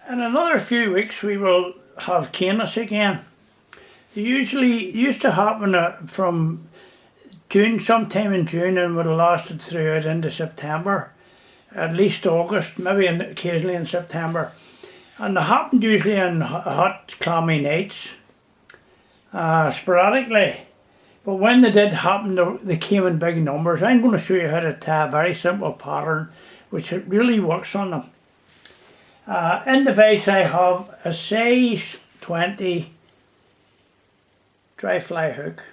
In another few weeks we will have caenis again. They usually used to happen from June, sometime in June, and would have lasted throughout into September, at least August, maybe occasionally in September. And they happened usually on hot, clammy nights, sporadically. But when they did happen, they came in big numbers. I'm going to show you how to tie a very simple pattern, which it really works on them. In the vise I have a size 20 dry fly hook,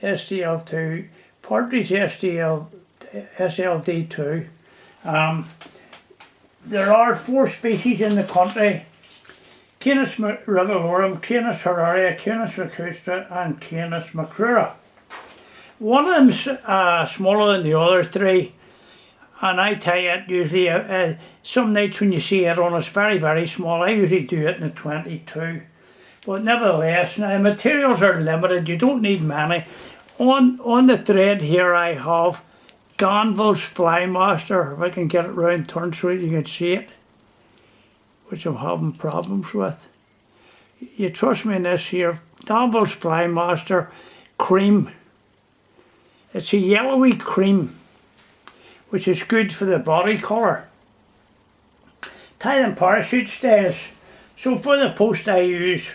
SDL2, Partridge SLD2. There are 4 species in the country: Caenis rivallorum, Caenis horaria, Caenis lacustra and Caenis macrura. One of them's smaller than the other 3, and I tie it usually, some nights when you see it on, it's very, very small. I usually do it in a 22. But nevertheless, now materials are limited, you don't need many. On the thread here I have Danville's Flymaster, if I can get it round turned so you can see it, which I'm having problems with. You trust me in this here, Danville's Flymaster cream. It's a yellowy cream, which is good for the body colour. Tie them parachute styles. So for the post I use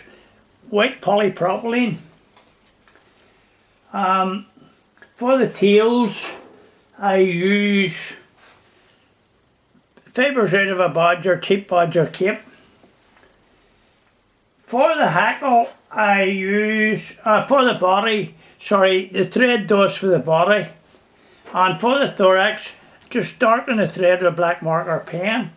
white polypropylene. For the tails I use fibres out of a badger, cheap badger cape. For the hackle I use, for the body, sorry, the thread does for the body. And for the thorax, just darken the thread with a black marker pen.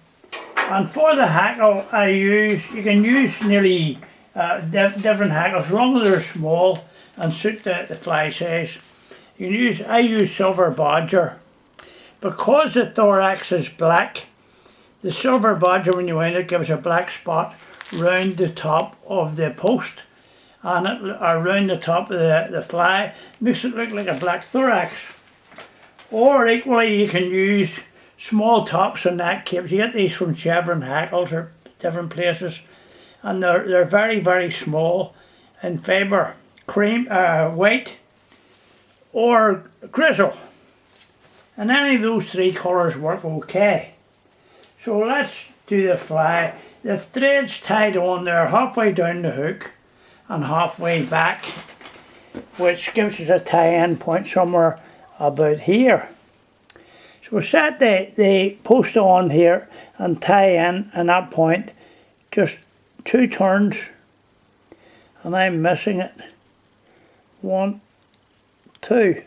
And for the hackle I use, you can use nearly different hackles as long as they're small and suit the fly size. You can use, I use silver badger. Because the thorax is black, the silver badger, when you wind it, gives a black spot round the top of the post and around the top of the fly, makes it look like a black thorax. Or equally you can use small tops and neck capes. You get these from Chevron hackles or different places, and they're very, very small in fibre, cream, white or grizzle, and any of those 3 colours work okay. So let's do the fly. The thread's tied on there halfway down the hook and halfway back, which gives us a tie-in point somewhere about here. So we'll set the post on here and tie in that point, just 2 turns, and I'm missing it. 1, 2.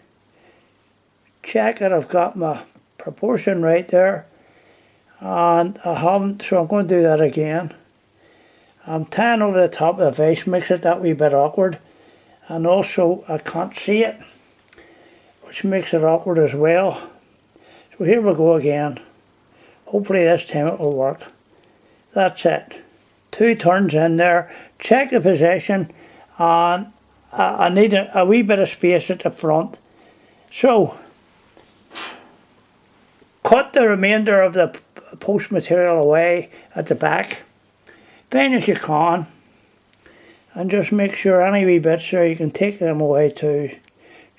Check that I've got my proportion right there, and I haven't, so I'm going to do that again. I'm tying over the top of the vise, makes it that wee bit awkward, and also I can't see it, which makes it awkward as well. So here we go again. Hopefully this time it will work. That's it. 2 turns in there. Check the position, and I need a wee bit of space at the front. So cut the remainder of the post material away at the back, fine as you can, and just make sure any wee bits there you can take them away too.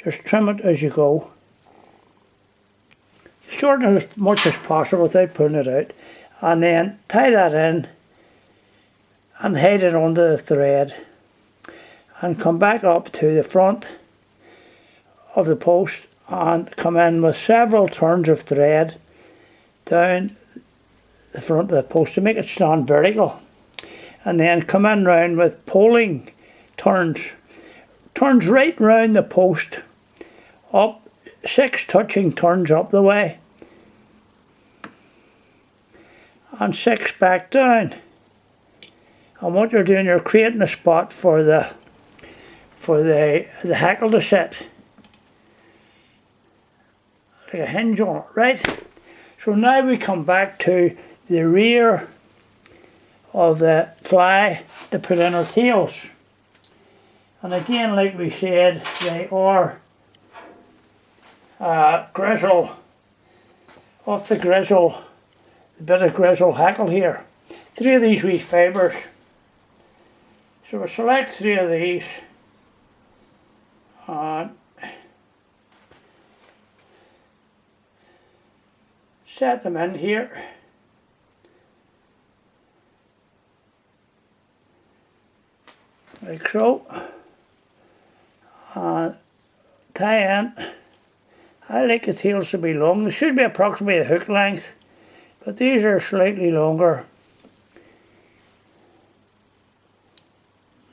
Just trim it as you go. Shorten it as much as possible without pulling it out, and then tie that in and head it onto the thread and come back up to the front of the post and come in with several turns of thread down the front of the post to make it stand vertical, and then come in round with poling turns right round the post, up 6 touching turns up the way and 6 back down. And what you're doing, you're creating a spot for the hackle to sit, like a hinge on it, right? So now we come back to the rear of the fly to put in our tails. And again, like we said, they are grizzle, off the grizzle, the bit of grizzle hackle here. three of these wee fibres. So we'll select three of these and set them in here. Like so. And tie in. I like the tails to be long. They should be approximately the hook length, but these are slightly longer.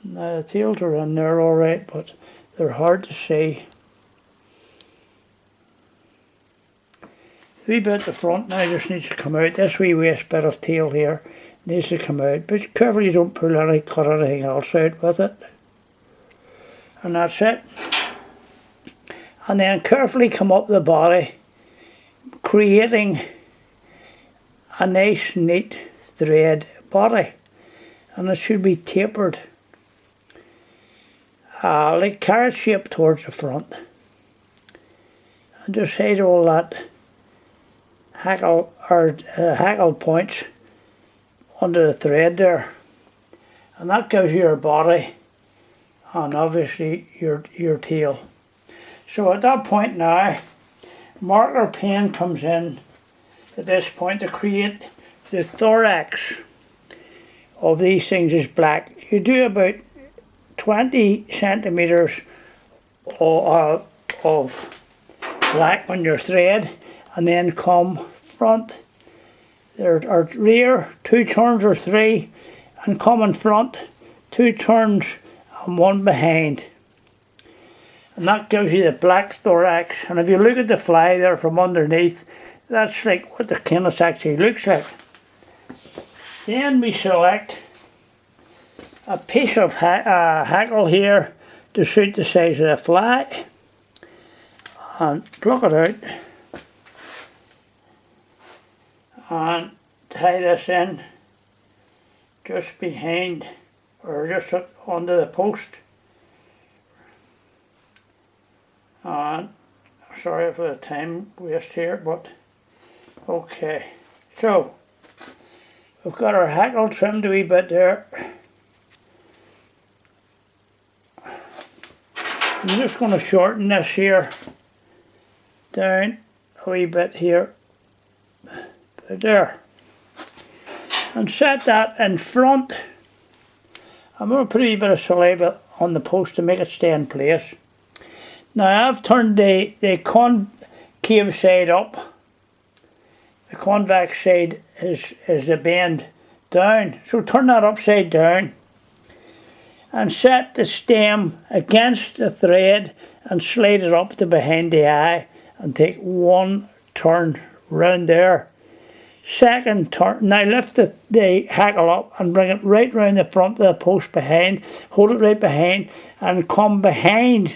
Now the tails are in there alright, but they're hard to see. The wee bit at the front now just needs to come out. This wee waste bit of tail here needs to come out, but careful you don't pull any, cut anything else out with it. And that's it. And then carefully come up the body, creating a nice neat thread body, and it should be tapered like carrot shape towards the front, and just hide all that hackle points under the thread there, and that gives you your body and obviously your tail. So at that point now, marker pen comes in at this point to create the thorax of these things is black. You do about 20 centimeters of black on your thread, and then come front or rear 2 turns or 3, and come in front 2 turns and 1 behind. And that gives you the black thorax. And if you look at the fly there from underneath, that's like what the caenis actually looks like. Then we select a piece of hackle here to suit the size of the fly, and pluck it out and tie this in just behind, or just under the post. And sorry for the time waste here, but okay. So we've got our hackle trimmed a wee bit there. I'm just going to shorten this here down a wee bit here, about there, and set that in front. I'm going to put a wee bit of saliva on the post to make it stay in place. Now I've turned the concave side up. The convex side is the bend down. So turn that upside down and set the stem against the thread and slide it up to behind the eye and take 1 turn round there. Second turn, now lift the hackle up and bring it right round the front of the post behind, hold it right behind, and come behind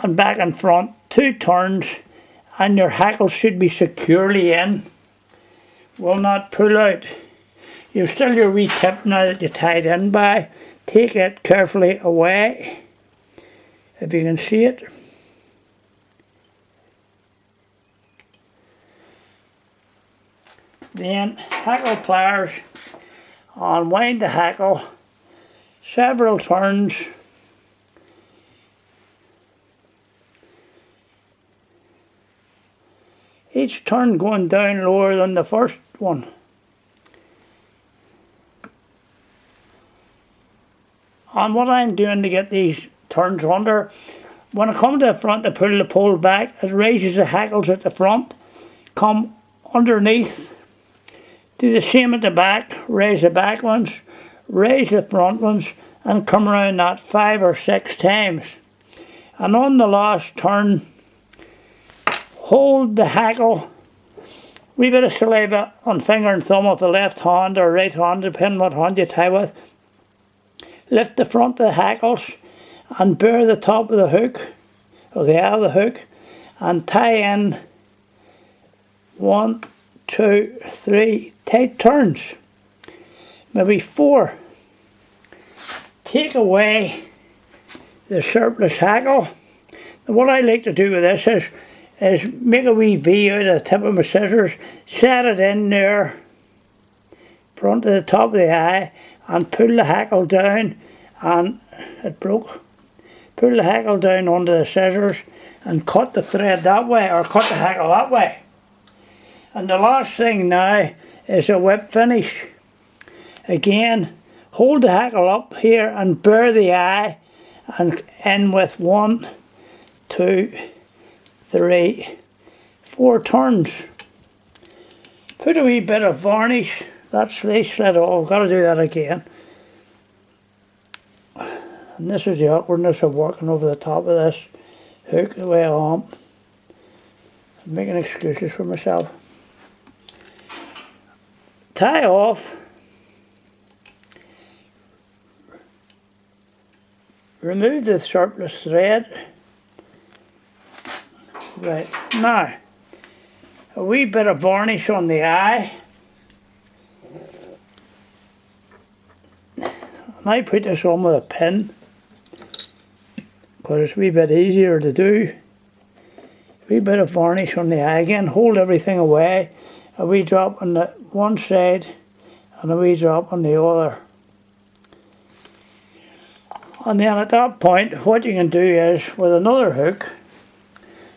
and back in front 2 turns, and your hackle should be securely in, will not pull out. You've still your wee tip now that you tied in by. Take it carefully away, if you can see it. Then hackle pliers, unwind the hackle several turns. Each turn going down lower than the first one. And what I'm doing to get these turns under, when I come to the front to pull the pole back, it raises the hackles at the front, come underneath, do the same at the back, raise the back ones, raise the front ones, and come around that 5 or 6 times. And on the last turn, hold the hackle, wee bit of saliva on finger and thumb of the left hand or right hand, depending what hand you tie with. Lift the front of the hackles and bear the top of the hook, or the eye of the hook, and tie in 1, 2, 3 tight turns, maybe 4. Take away the surplus hackle. And what I like to do with this is make a wee V out of the tip of my scissors, set it in there, front of the top of the eye and pull the hackle down, and it broke. Pull the hackle down onto the scissors and cut the thread that way, or cut the hackle that way. And the last thing now is a whip finish. Again, hold the hackle up here and bare the eye and in with 1, 2, 3, 4 turns. Put a wee bit of varnish. That's they slid off. I've got to do that again. And this is the awkwardness of working over the top of this hook the way I am. I'm making excuses for myself. Tie off. Remove the surplus thread. Right, now a wee bit of varnish on the eye. And I put this on with a pin because it's a wee bit easier to do. A wee bit of varnish on the eye again, hold everything away. A wee drop on the one side and a wee drop on the other. And then at that point, what you can do is, with another hook,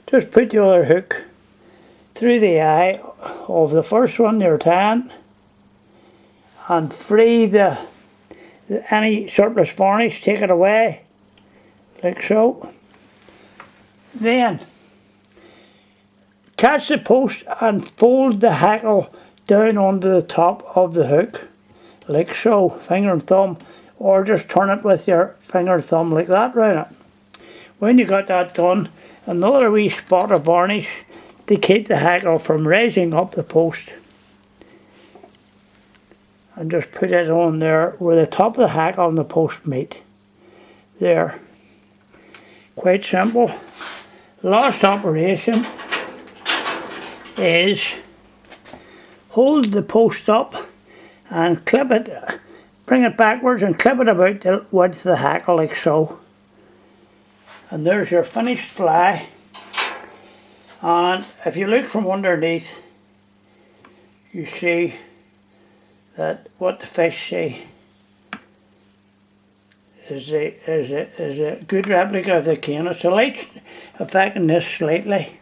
just put the other hook through the eye of the first one you're tying and free any surplus varnish, take it away, like so. Then, catch the post and fold the hackle down onto the top of the hook, like so, finger and thumb. Or just turn it with your finger and thumb like that round it. When you got that done, another wee spot of varnish to keep the hackle from raising up the post. And just put it on there where the top of the hackle and the post meet. There. Quite simple. Last operation is hold the post up and clip it. Bring it backwards and clip it about the width of the hackle like so. And there's your finished fly. And if you look from underneath, you see that what the fish see is a good replica of the caenis. The light's affecting this slightly,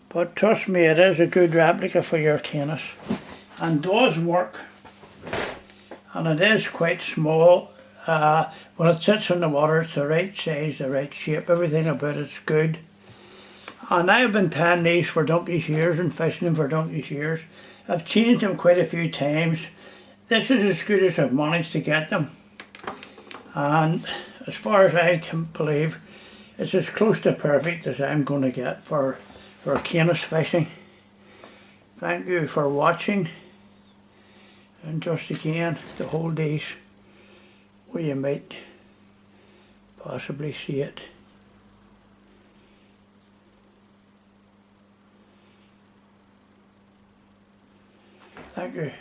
but trust me, it is a good replica for your caenis and does work. And it is quite small. When it sits in the water, it's the right size, the right shape, everything about it's good. And I've been tying these for donkey's years and fishing them for donkey's years. I've changed them quite a few times. This is as good as I've managed to get them. And as far as I can believe, it's as close to perfect as I'm going to get for caenis fishing. Thank you for watching. And just again to hold these where you might possibly see it. Thank you.